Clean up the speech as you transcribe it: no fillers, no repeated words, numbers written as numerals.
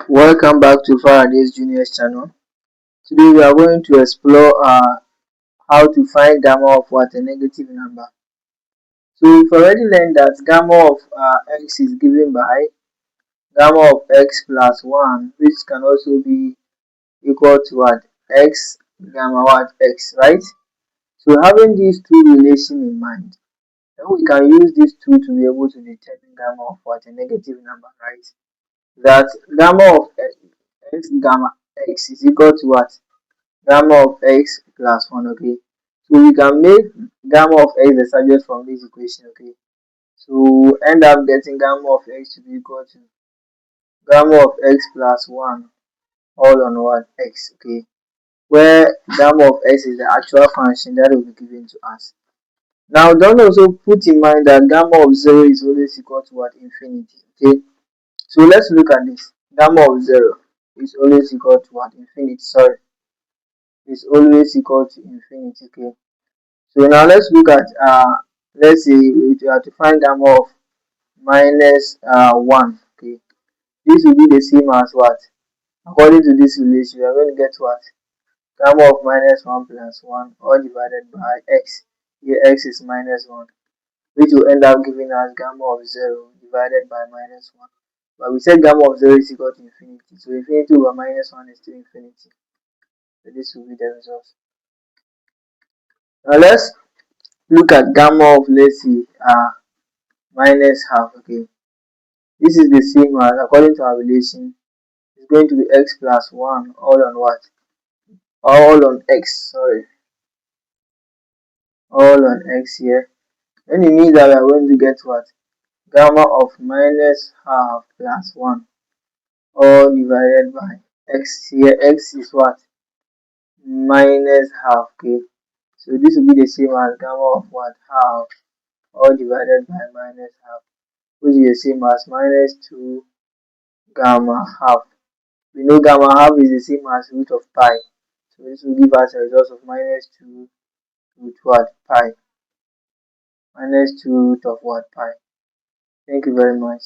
Welcome back to Faraday's Juniors channel. Today we are going to explore how to find gamma of what a negative number. So we've already learned that gamma of x is given by gamma of x plus 1, which can also be equal to what? X gamma what x, right? So having these two relations in mind, then we can use these two to be able to determine gamma of what a negative number, right? That gamma of x gamma x is equal to what? Gamma of x plus 1, okay? So we can make gamma of x the subject from this equation, okay? So we end up getting gamma of x to be equal to gamma of x plus 1 all on what? X, okay? Where gamma of x is the actual function that will be given to us. Now don't also put in mind that gamma of 0 is always equal to what? Infinity, okay? So let's look at this. Gamma of 0 is always equal to what? Infinity, sorry. Is always equal to infinity, okay? So now let's look at let's say we have to find gamma of minus 1, okay? This will be the same as what? According to this relation, we are going to get what? Gamma of minus 1 plus 1 all divided by x. Here x is minus 1, which will end up giving us gamma of 0 divided by minus 1. But we said gamma of 0 is equal to infinity, so infinity over minus 1 is still infinity. So this will be the result. Now let's look at gamma of, let's see, minus half, okay? This is the same as, according to our relation, it's going to be x plus 1 all on what? All on x, sorry. All on x here. Then it means that we are going to get what? Gamma of minus half plus 1 all divided by x. Here x is what? Minus half, okay? So this will be the same as gamma of what? Half all divided by minus half, which is the same as minus 2 gamma half. We know gamma half is the same as root of pi. So this will give us a result of minus 2 root what? Pi. Minus 2 root of what? Pi. Thank you very much.